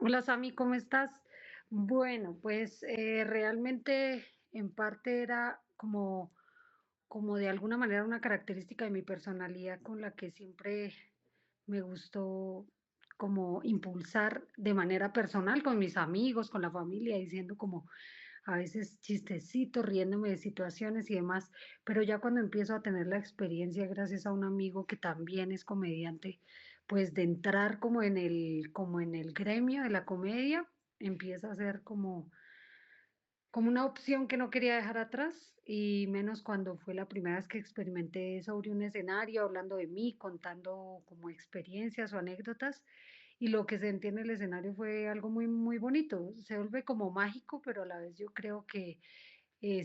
Hola Sami, ¿cómo estás? Bueno, pues realmente en parte era como de alguna manera una característica de mi personalidad con la que siempre me gustó como impulsar de manera personal con mis amigos, con la familia, diciendo como a veces chistecitos, riéndome de situaciones y demás, pero ya cuando empiezo a tener la experiencia, gracias a un amigo que también es comediante, pues de entrar como en el gremio de la comedia, empieza a ser como una opción que no quería dejar atrás, y menos cuando fue la primera vez que experimenté sobre un escenario, hablando de mí, contando como experiencias o anécdotas, y lo que sentí en el escenario fue algo muy, muy bonito. Se vuelve como mágico, pero a la vez yo creo que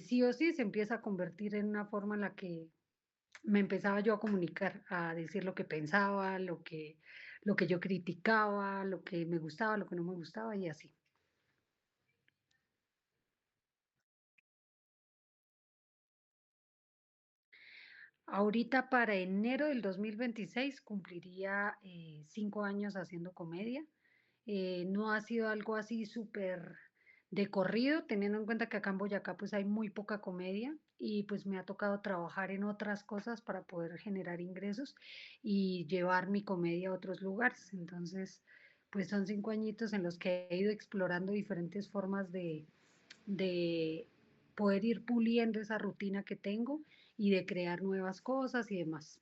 sí o sí se empieza a convertir en una forma en la que me empezaba yo a comunicar, a decir lo que pensaba, lo que yo criticaba, lo que me gustaba, lo que no me gustaba y así. Ahorita para enero del 2026 cumpliría 5 años haciendo comedia. No ha sido algo así súper de corrido, teniendo en cuenta que acá en Boyacá pues hay muy poca comedia y pues me ha tocado trabajar en otras cosas para poder generar ingresos y llevar mi comedia a otros lugares. Entonces, pues son 5 añitos en los que he ido explorando diferentes formas de poder ir puliendo esa rutina que tengo y de crear nuevas cosas y demás.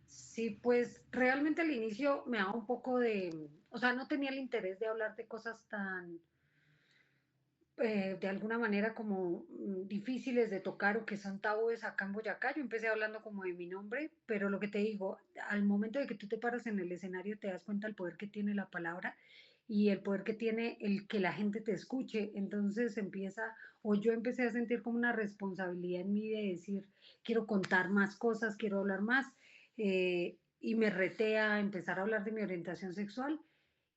Sí, pues realmente al inicio me daba un poco o sea, no tenía el interés de hablar de cosas tan, de alguna manera como difíciles de tocar o que son tabúes acá en Boyacá. Yo empecé hablando como de mi nombre, pero lo que te digo, al momento de que tú te paras en el escenario te das cuenta del poder que tiene la palabra y el poder que tiene el que la gente te escuche. Entonces empieza, o yo empecé a sentir como una responsabilidad en mí de decir, quiero contar más cosas, quiero hablar más, y me reté a empezar a hablar de mi orientación sexual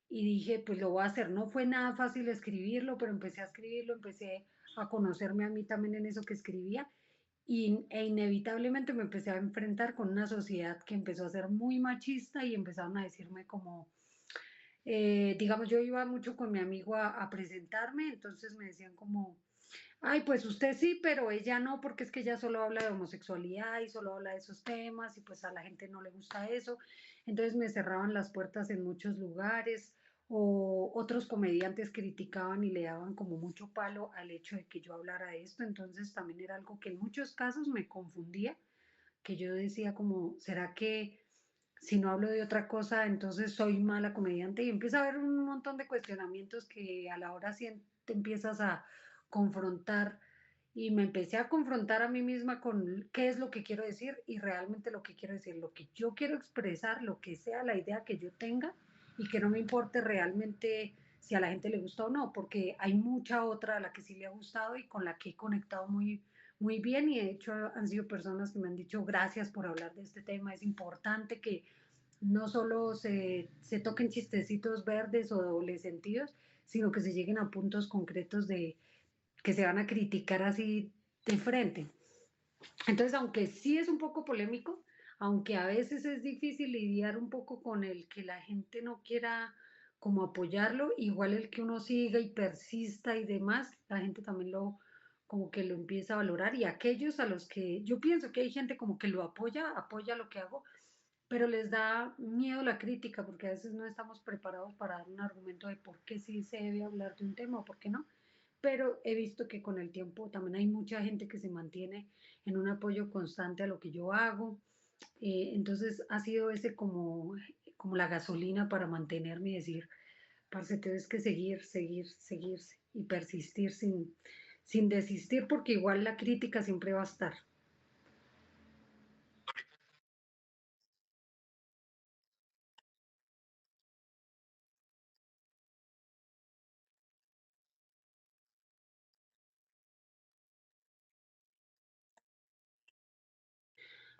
y dije, pues lo voy a hacer. No fue nada fácil escribirlo, pero empecé a escribirlo, empecé a conocerme a mí también en eso que escribía e inevitablemente me empecé a enfrentar con una sociedad que empezó a ser muy machista y empezaron a decirme como, digamos, yo iba mucho con mi amigo a presentarme, entonces me decían como, ay, pues usted sí, pero ella no, porque es que ella solo habla de homosexualidad y solo habla de esos temas y pues a la gente no le gusta eso. Entonces me cerraban las puertas en muchos lugares o otros comediantes criticaban y le daban como mucho palo al hecho de que yo hablara de esto. Entonces también era algo que en muchos casos me confundía, que yo decía como, ¿será que si no hablo de otra cosa, entonces soy mala comediante? Y empieza a haber un montón de cuestionamientos que a la hora sí te empiezas a confrontar y me empecé a confrontar a mí misma con qué es lo que quiero decir y realmente lo que quiero decir, lo que yo quiero expresar, lo que sea la idea que yo tenga y que no me importe realmente si a la gente le gusta o no, porque hay mucha otra a la que sí le ha gustado y con la que he conectado muy, muy bien y de hecho han sido personas que me han dicho gracias por hablar de este tema, es importante que no solo se toquen chistecitos verdes o doble sentidos, sino que se lleguen a puntos concretos de que se van a criticar así de frente. Entonces, aunque sí es un poco polémico, aunque a veces es difícil lidiar un poco con el que la gente no quiera como apoyarlo, igual el que uno siga y persista y demás, la gente también lo como que lo empieza a valorar y aquellos a los que yo pienso que hay gente como que lo apoya, apoya lo que hago, pero les da miedo la crítica porque a veces no estamos preparados para dar un argumento de por qué sí se debe hablar de un tema o por qué no. Pero he visto que con el tiempo también hay mucha gente que se mantiene en un apoyo constante a lo que yo hago. Entonces ha sido ese como la gasolina para mantenerme y decir, parce, tienes que seguir, seguir, seguirse y persistir sin desistir porque igual la crítica siempre va a estar.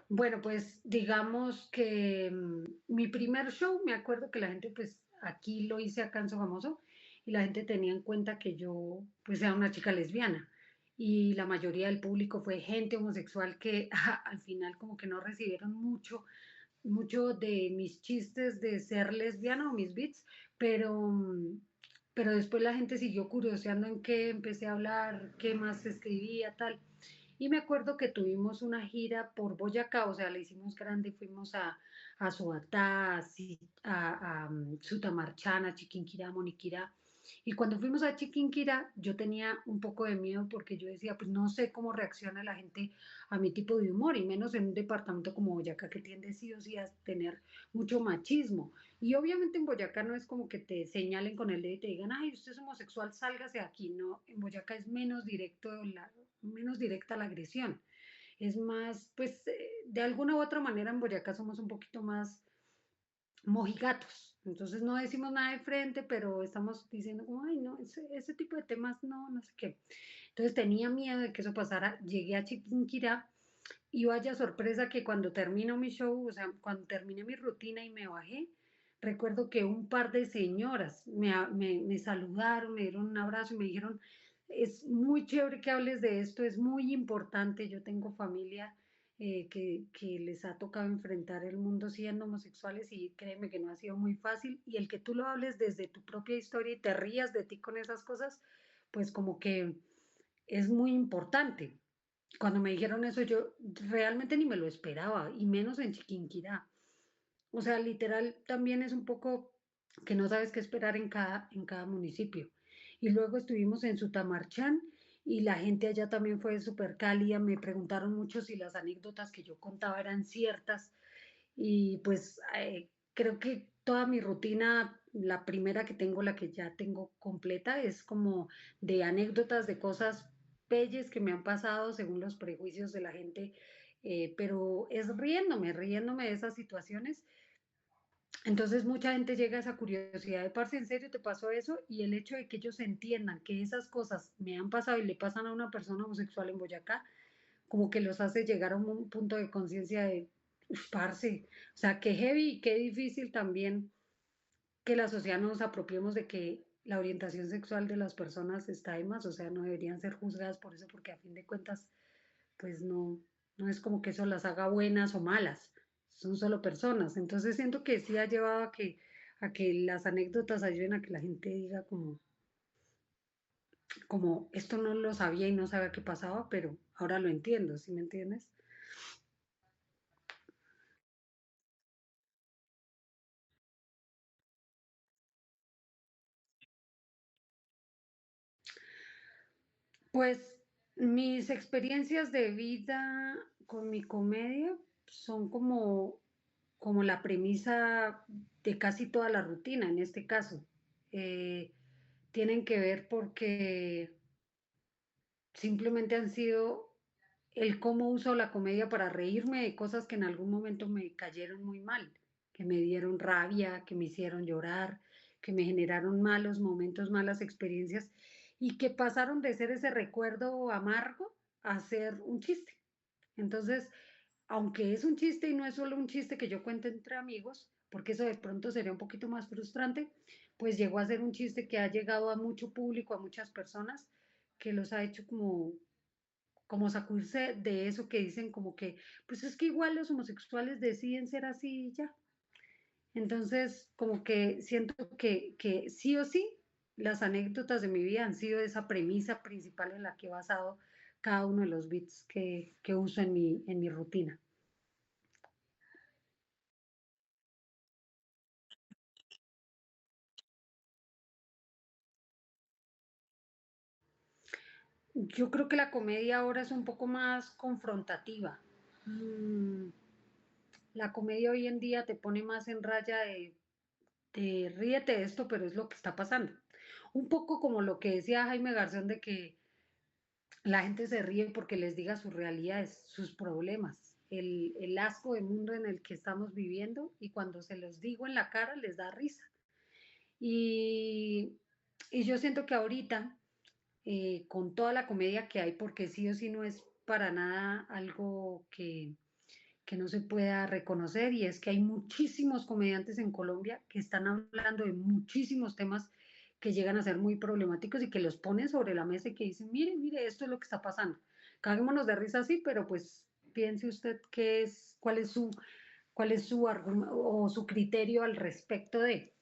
Bueno, pues digamos que mi primer show, me acuerdo que la gente, pues aquí lo hice acá en Sogamoso, y la gente tenía en cuenta que yo, pues era una chica lesbiana. Y la mayoría del público fue gente homosexual que al final como que no recibieron mucho de mis chistes de ser lesbiana o mis beats, pero, pero después la gente siguió curioseando en qué empecé a hablar, qué más escribía, tal. Y me acuerdo que tuvimos una gira por Boyacá, o sea, la hicimos grande, fuimos a Suatá, a Sutamarchana, Chiquinquirá, Moniquirá. Y cuando fuimos a Chiquinquirá, yo tenía un poco de miedo porque yo decía, pues no sé cómo reacciona la gente a mi tipo de humor, y menos en un departamento como Boyacá que tiende sí o sí a tener mucho machismo. Y obviamente en Boyacá no es como que te señalen con el dedo y te digan, ay, usted es homosexual, sálgase de aquí. No, en Boyacá es menos directa la agresión. Es más, pues, de alguna u otra manera en Boyacá somos un poquito más mojigatos. Entonces no decimos nada de frente, pero estamos diciendo como, ay, no, ese tipo de temas no, no sé qué. Entonces tenía miedo de que eso pasara. Llegué a Chiquinquirá y vaya sorpresa que cuando termino mi show, o sea, cuando terminé mi rutina y me bajé, recuerdo que un par de señoras me saludaron, me dieron un abrazo y me dijeron, es muy chévere que hables de esto, es muy importante, yo tengo familia que les ha tocado enfrentar el mundo siendo homosexuales y créeme que no ha sido muy fácil y el que tú lo hables desde tu propia historia y te rías de ti con esas cosas, pues como que es muy importante. Cuando me dijeron eso, yo realmente ni me lo esperaba, y menos en Chiquinquirá. O sea, literal, también es un poco que no sabes qué esperar en cada municipio. Y luego estuvimos en Sutamarchán y la gente allá también fue súper cálida. Me preguntaron mucho si las anécdotas que yo contaba eran ciertas. Y pues creo que toda mi rutina, la primera que tengo, la que ya tengo completa, es como de anécdotas de cosas pelles que me han pasado según los prejuicios de la gente, pero es riéndome de esas situaciones. Entonces mucha gente llega a esa curiosidad de, parce, ¿en serio te pasó eso? Y el hecho de que ellos entiendan que esas cosas me han pasado y le pasan a una persona homosexual en Boyacá, como que los hace llegar a un punto de conciencia de, "Uf, parce, o sea, qué heavy y qué difícil también que la sociedad nos apropiemos de que la orientación sexual de las personas está de más, o sea, no deberían ser juzgadas por eso, porque a fin de cuentas, pues no es como que eso las haga buenas o malas, son solo personas. Entonces siento que sí ha llevado a que las anécdotas ayuden a que la gente diga como esto no lo sabía y no sabía qué pasaba, pero ahora lo entiendo, ¿sí me entiendes? Pues mis experiencias de vida con mi comedia son como la premisa de casi toda la rutina en este caso. Eh, Tienen que ver porque simplemente han sido el cómo uso la comedia para reírme de cosas que en algún momento me cayeron muy mal, que me dieron rabia, que me hicieron llorar, que me generaron malos momentos, malas experiencias y que pasaron de ser ese recuerdo amargo a ser un chiste. Entonces, aunque es un chiste y no es solo un chiste que yo cuento entre amigos, porque eso de pronto sería un poquito más frustrante, pues llegó a ser un chiste que ha llegado a mucho público, a muchas personas, que los ha hecho como sacudirse de eso que dicen como que, pues es que igual los homosexuales deciden ser así y ya. Entonces, como que siento que sí o sí, las anécdotas de mi vida han sido esa premisa principal en la que he basado cada uno de los bits que uso en mi rutina. Yo creo que la comedia ahora es un poco más confrontativa. Mm, la comedia hoy en día te pone más en raya de ríete de esto, pero es lo que está pasando. Un poco como lo que decía Jaime Garzón de que la gente se ríe porque les diga sus realidades, sus problemas, el asco de mundo en el que estamos viviendo y cuando se los digo en la cara les da risa. Y, y yo siento que ahorita, con toda la comedia que hay, porque sí o sí no es para nada algo que no se pueda reconocer, y es que hay muchísimos comediantes en Colombia que están hablando de muchísimos temas que llegan a ser muy problemáticos y que los ponen sobre la mesa y que dicen, mire, mire, esto es lo que está pasando. Caguémonos de risa así, pero pues piense usted qué es, cuál es su argumento o su criterio al respecto de.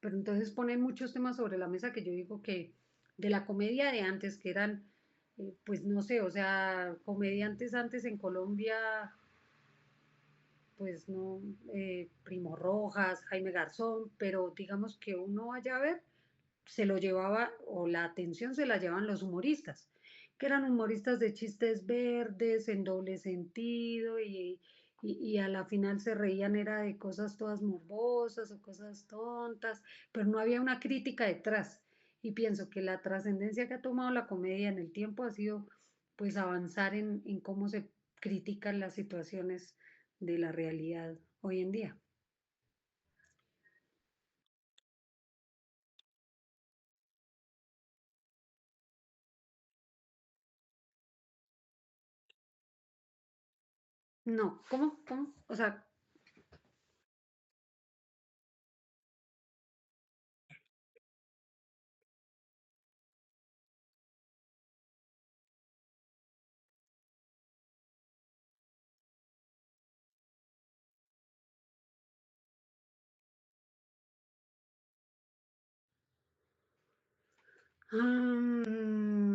Pero entonces ponen muchos temas sobre la mesa que yo digo que de la comedia de antes, que eran, pues no sé, o sea, comediantes antes en Colombia, pues no, Primo Rojas, Jaime Garzón, pero digamos que uno vaya a ver, se lo llevaba, o la atención se la llevaban los humoristas, que eran humoristas de chistes verdes, en doble sentido, y a la final se reían era de cosas todas morbosas o cosas tontas, pero no había una crítica detrás. Y pienso que la trascendencia que ha tomado la comedia en el tiempo ha sido pues avanzar en cómo se critican las situaciones de la realidad hoy en día. No, ¿cómo? ¿Cómo? O sea, mm,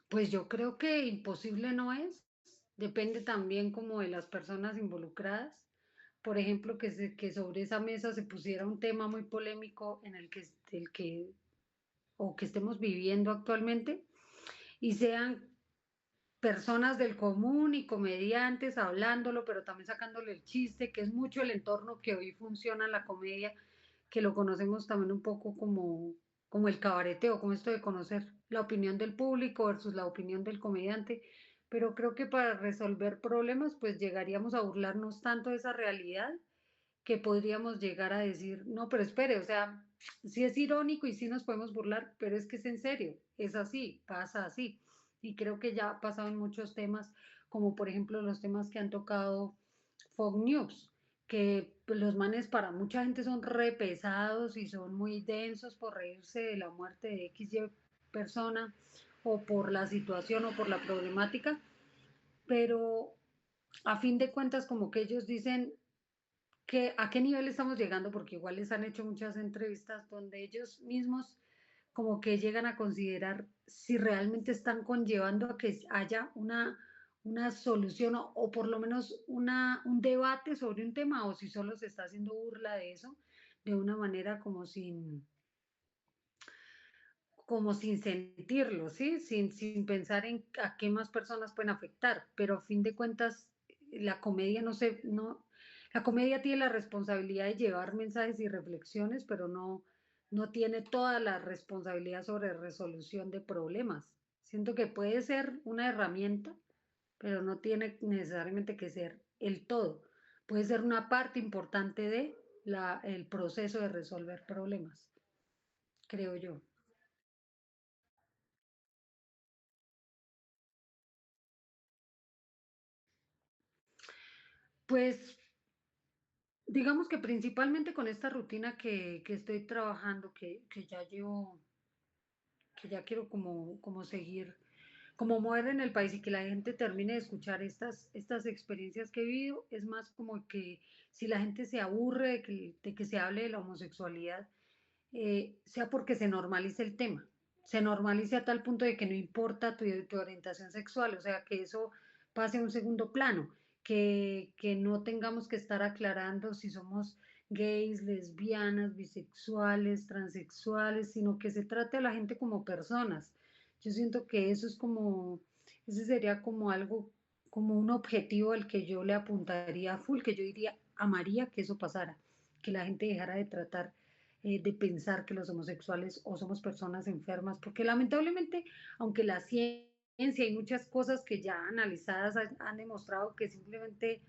pues yo creo que imposible no es. Depende también como de las personas involucradas. Por ejemplo, que sobre esa mesa se pusiera un tema muy polémico en el que, o que estemos viviendo actualmente, y sean personas del común y comediantes hablándolo, pero también sacándole el chiste, que es mucho el entorno que hoy funciona en la comedia, que lo conocemos también un poco como el cabareteo, como esto de conocer la opinión del público versus la opinión del comediante. Pero creo que para resolver problemas, pues llegaríamos a burlarnos tanto de esa realidad que podríamos llegar a decir, no, pero espere, o sea, sí es irónico y sí nos podemos burlar, pero es que es en serio, es así, pasa así. Y creo que ya ha pasado en muchos temas, como por ejemplo los temas que han tocado Fox News, que pues, los manes para mucha gente son re pesados y son muy densos por reírse de la muerte de X y persona, o por la situación o por la problemática, pero a fin de cuentas como que ellos dicen, ¿a qué nivel estamos llegando? Porque igual les han hecho muchas entrevistas donde ellos mismos como que llegan a considerar si realmente están conllevando a que haya una solución, o por lo menos un debate sobre un tema, o si solo se está haciendo burla de eso de una manera como sin sentirlo, ¿sí? Sin pensar en a qué más personas pueden afectar, pero a fin de cuentas la comedia no se, no, la comedia tiene la responsabilidad de llevar mensajes y reflexiones, pero no tiene toda la responsabilidad sobre resolución de problemas. Siento que puede ser una herramienta, pero no tiene necesariamente que ser el todo. Puede ser una parte importante de el proceso de resolver problemas, creo yo. Pues digamos que principalmente con esta rutina que estoy trabajando, que ya llevo, que ya quiero como seguir, como mover en el país y que la gente termine de escuchar estas experiencias que he vivido, es más como que si la gente se aburre de que se hable de la homosexualidad, sea porque se normalice el tema, se normalice a tal punto de que no importa tu orientación sexual, o sea, que eso pase a un segundo plano, que no tengamos que estar aclarando si somos gays, lesbianas, bisexuales, transexuales, sino que se trate a la gente como personas. Yo siento que eso es como, ese sería como algo, como un objetivo al que yo le apuntaría a full, que yo diría, amaría que eso pasara, que la gente dejara de tratar de pensar que los homosexuales o somos personas enfermas, porque lamentablemente, aunque la ciencia y muchas cosas que ya analizadas han demostrado que simplemente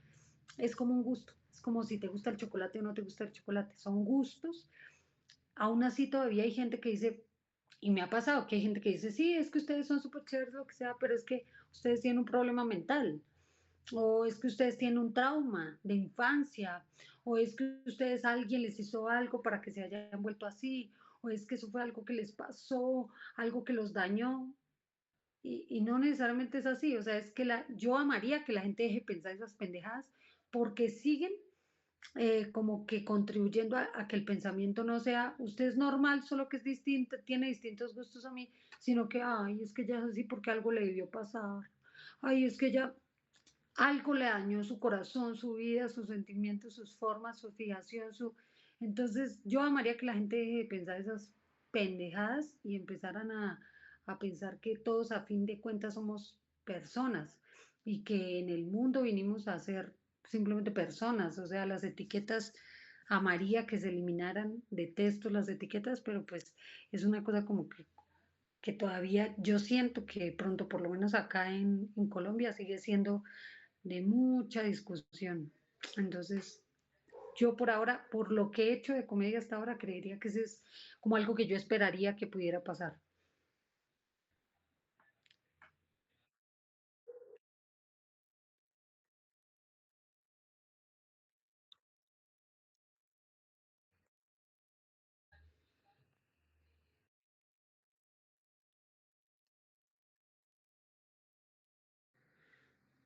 es como un gusto, es como si te gusta el chocolate o no te gusta el chocolate, son gustos. Aún así todavía hay gente que dice, y me ha pasado que hay gente que dice, sí, es que ustedes son súper chéveres, lo que sea, pero es que ustedes tienen un problema mental, o es que ustedes tienen un trauma de infancia, o es que ustedes alguien les hizo algo para que se hayan vuelto así, o es que eso fue algo que les pasó, algo que los dañó. Y no necesariamente es así, o sea, es que yo amaría que la gente deje pensar esas pendejadas porque siguen como que contribuyendo a que el pensamiento no sea, usted es normal, solo que es distinto, tiene distintos gustos a mí, sino que, ay, es que ya es así porque algo le debió pasar, ay, es que ya algo le dañó su corazón, su vida, sus sentimientos, sus formas, su fijación, su... Entonces, yo amaría que la gente deje de pensar esas pendejadas y empezaran a pensar que todos a fin de cuentas somos personas y que en el mundo vinimos a ser simplemente personas, o sea, las etiquetas amaría que se eliminaran, detesto las etiquetas, pero pues es una cosa como que todavía yo siento que pronto, por lo menos acá en Colombia, sigue siendo de mucha discusión. Entonces, yo por ahora, por lo que he hecho de comedia hasta ahora, creería que ese es como algo que yo esperaría que pudiera pasar.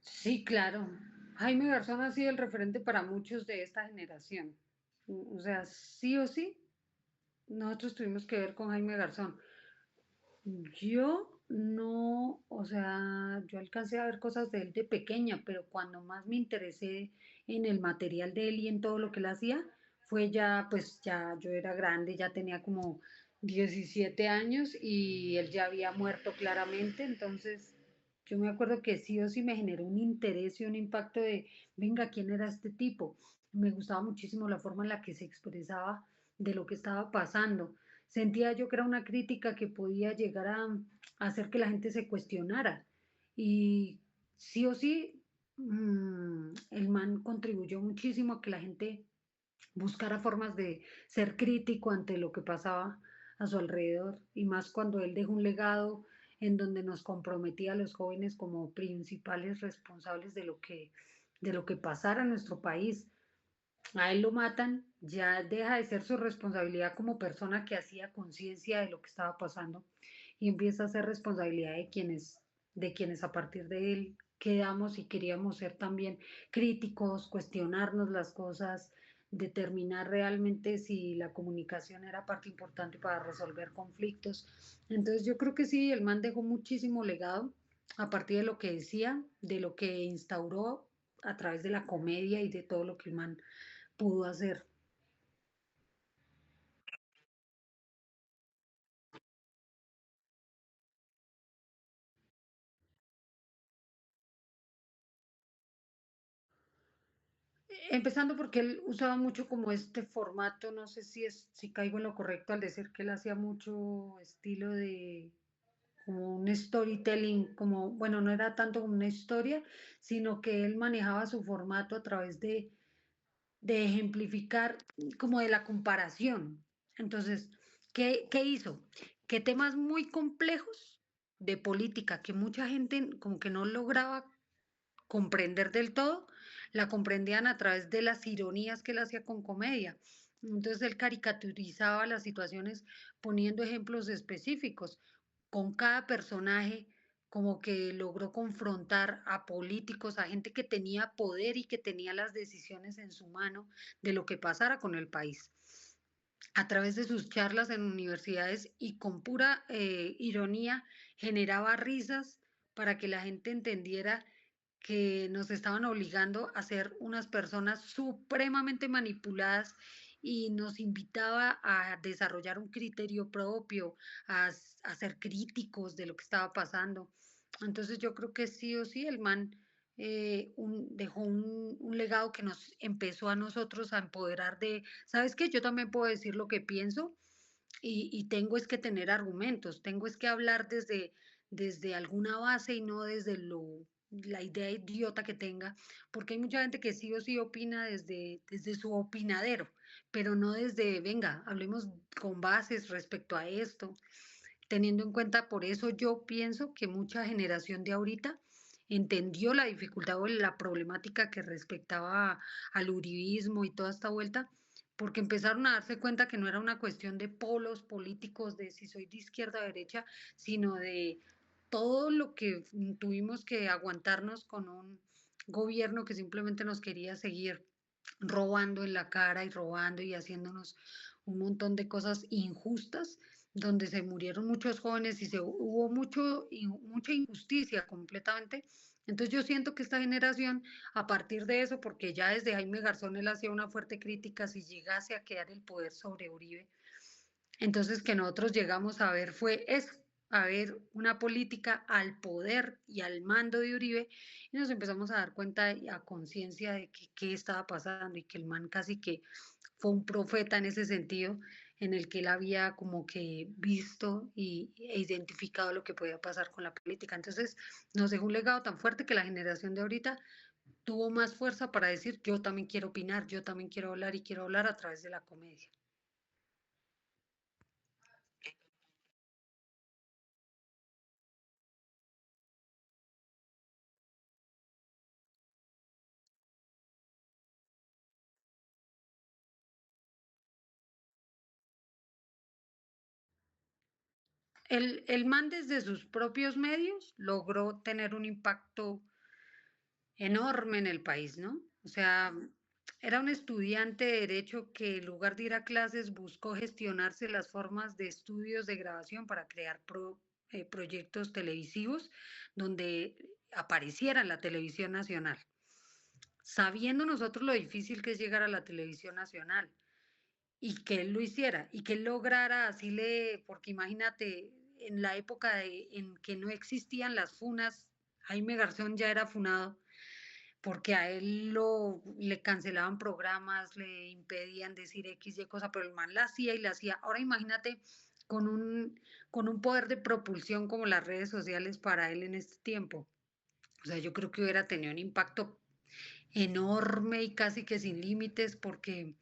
Sí, claro. Jaime Garzón ha sido el referente para muchos de esta generación. O sea, sí o sí, nosotros tuvimos que ver con Jaime Garzón. Yo no, o sea, yo alcancé a ver cosas de él de pequeña, pero cuando más me interesé en el material de él y en todo lo que él hacía, fue ya, pues ya yo era grande, ya tenía como 17 años y él ya había muerto claramente, entonces yo me acuerdo que sí o sí me generó un interés y un impacto de, venga, ¿quién era este tipo? Me gustaba muchísimo la forma en la que se expresaba de lo que estaba pasando. Sentía yo que era una crítica que podía llegar a hacer que la gente se cuestionara. Y sí o sí, el man contribuyó muchísimo a que la gente buscara formas de ser crítico ante lo que pasaba a su alrededor, y más cuando él dejó un legado en donde nos comprometía a los jóvenes como principales responsables de lo que pasara en nuestro país. A él lo matan, ya deja de ser su responsabilidad como persona que hacía conciencia de lo que estaba pasando y empieza a ser responsabilidad de quienes a partir de él quedamos y queríamos ser también críticos, cuestionarnos las cosas, determinar realmente si la comunicación era parte importante para resolver conflictos. Entonces yo creo que sí, el man dejó muchísimo legado a partir de lo que decía, de lo que instauró a través de la comedia y de todo lo que el man pudo hacer. Empezando porque él usaba mucho como este formato, no sé si caigo en lo correcto al decir que él hacía mucho estilo de como un storytelling, como, bueno, no era tanto como una historia, sino que él manejaba su formato a través de ejemplificar como de la comparación. Entonces, ¿qué hizo? Que temas muy complejos de política que mucha gente como que no lograba comprender del todo, la comprendían a través de las ironías que él hacía con comedia. Entonces él caricaturizaba las situaciones poniendo ejemplos específicos. Con cada personaje como que logró confrontar a políticos, a gente que tenía poder y que tenía las decisiones en su mano de lo que pasara con el país. A través de sus charlas en universidades y con pura ironía generaba risas para que la gente entendiera que nos estaban obligando a ser unas personas supremamente manipuladas y nos invitaba a desarrollar un criterio propio, a ser críticos de lo que estaba pasando. Entonces yo creo que sí o sí el man dejó un legado que nos empezó a nosotros a empoderar de, ¿sabes qué? Yo también puedo decir lo que pienso y tengo es que tener argumentos, tengo es que hablar desde alguna base y no desde la idea idiota que tenga, porque hay mucha gente que sí o sí opina desde su opinadero, pero no desde, venga, hablemos con bases respecto a esto, teniendo en cuenta, por eso yo pienso que mucha generación de ahorita entendió la dificultad o la problemática que respectaba al uribismo y toda esta vuelta, porque empezaron a darse cuenta que no era una cuestión de polos políticos, de si soy de izquierda o derecha, sino de todo lo que tuvimos que aguantarnos con un gobierno que simplemente nos quería seguir robando en la cara y robando y haciéndonos un montón de cosas injustas, donde se murieron muchos jóvenes y se hubo mucha injusticia completamente. Entonces yo siento que esta generación, a partir de eso, porque ya desde Jaime Garzón él hacía una fuerte crítica si llegase a quedar el poder sobre Uribe, entonces que nosotros llegamos a ver fue eso, a ver una política al poder y al mando de Uribe y nos empezamos a dar cuenta y a conciencia de que qué estaba pasando y que el man casi que fue un profeta en ese sentido, en el que él había como que visto e identificado lo que podía pasar con la política. Entonces nos dejó un legado tan fuerte que la generación de ahorita tuvo más fuerza para decir yo también quiero opinar, yo también quiero hablar y quiero hablar a través de la comedia. El man desde sus propios medios logró tener un impacto enorme en el país, ¿no? O sea, era un estudiante de derecho que en lugar de ir a clases buscó gestionarse las formas de estudios de grabación para crear proyectos televisivos donde apareciera en la televisión nacional, sabiendo nosotros lo difícil que es llegar a la televisión nacional y que él lo hiciera y que él lograra así porque imagínate, en la época en que no existían las funas, Jaime Garzón ya era funado porque a él le cancelaban programas, le impedían decir X y cosa, pero el man la hacía y la hacía. Ahora imagínate con con un poder de propulsión como las redes sociales para él en este tiempo. O sea, yo creo que hubiera tenido un impacto enorme y casi que sin límites porque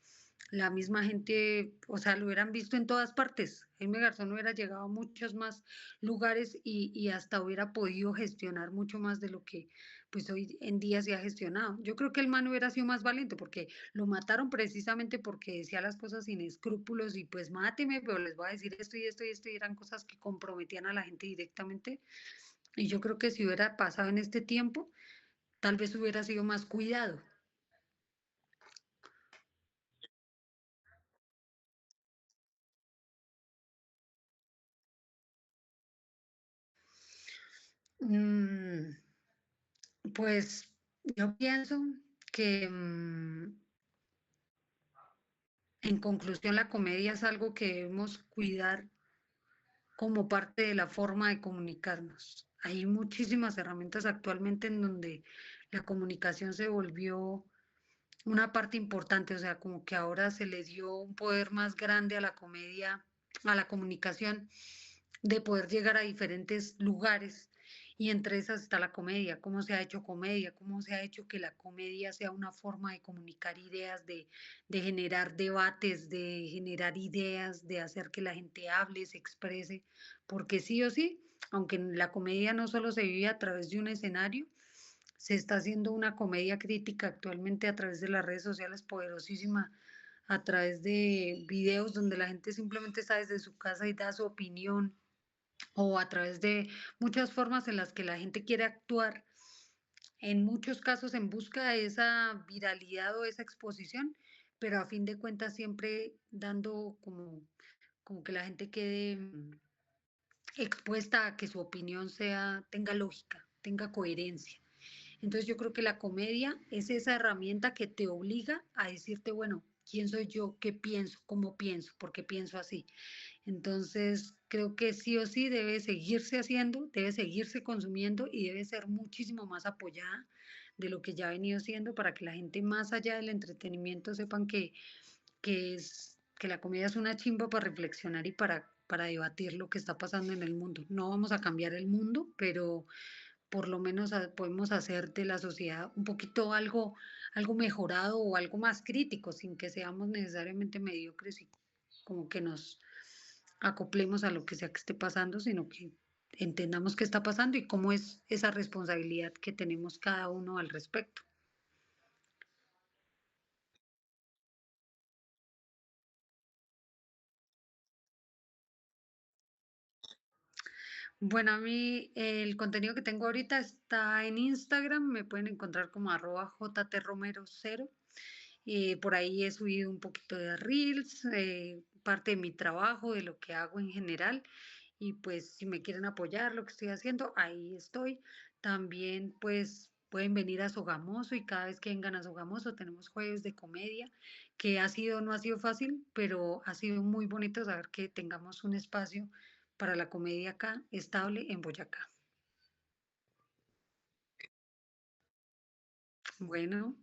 la misma gente, o sea, lo hubieran visto en todas partes. Jaime Garzón hubiera llegado a muchos más lugares y hasta hubiera podido gestionar mucho más de lo que pues hoy en día se ha gestionado. Yo creo que el man hubiera sido más valiente porque lo mataron precisamente porque decía las cosas sin escrúpulos y pues máteme, pero les voy a decir esto y esto y esto y eran cosas que comprometían a la gente directamente. Y yo creo que si hubiera pasado en este tiempo, tal vez hubiera sido más cuidado. Mm, pues yo pienso que en conclusión la comedia es algo que debemos cuidar como parte de la forma de comunicarnos. Hay muchísimas herramientas actualmente en donde la comunicación se volvió una parte importante, o sea, como que ahora se le dio un poder más grande a la comedia, a la comunicación, de poder llegar a diferentes lugares. Y entre esas está la comedia, cómo se ha hecho comedia, cómo se ha hecho que la comedia sea una forma de comunicar ideas, de generar debates, de generar ideas, de hacer que la gente hable, se exprese, porque sí o sí, aunque la comedia no solo se vive a través de un escenario, se está haciendo una comedia crítica actualmente a través de las redes sociales poderosísima, a través de videos donde la gente simplemente está desde su casa y da su opinión, o a través de muchas formas en las que la gente quiere actuar, en muchos casos en busca de esa viralidad o esa exposición, pero a fin de cuentas siempre dando como que la gente quede expuesta a que su opinión tenga lógica, tenga coherencia. Entonces yo creo que la comedia es esa herramienta que te obliga a decirte, bueno, ¿quién soy yo? ¿Qué pienso? ¿Cómo pienso? ¿Por qué pienso así? Entonces creo que sí o sí debe seguirse haciendo, debe seguirse consumiendo y debe ser muchísimo más apoyada de lo que ya ha venido siendo para que la gente más allá del entretenimiento sepan que la comedia es una chimba para reflexionar y para debatir lo que está pasando en el mundo. No vamos a cambiar el mundo, pero por lo menos podemos hacer de la sociedad un poquito algo mejorado o algo más crítico, sin que seamos necesariamente mediocres y como que nos acoplemos a lo que sea que esté pasando, sino que entendamos qué está pasando y cómo es esa responsabilidad que tenemos cada uno al respecto. Bueno, a mí el contenido que tengo ahorita está en Instagram, me pueden encontrar como arroba jtromero0. Por ahí he subido un poquito de reels, parte de mi trabajo, de lo que hago en general. Y pues si me quieren apoyar lo que estoy haciendo, ahí estoy. También pues pueden venir a Sogamoso y cada vez que vengan a Sogamoso tenemos jueves de comedia, que no ha sido fácil, pero ha sido muy bonito saber que tengamos un espacio para la comedia acá, estable en Boyacá. Bueno.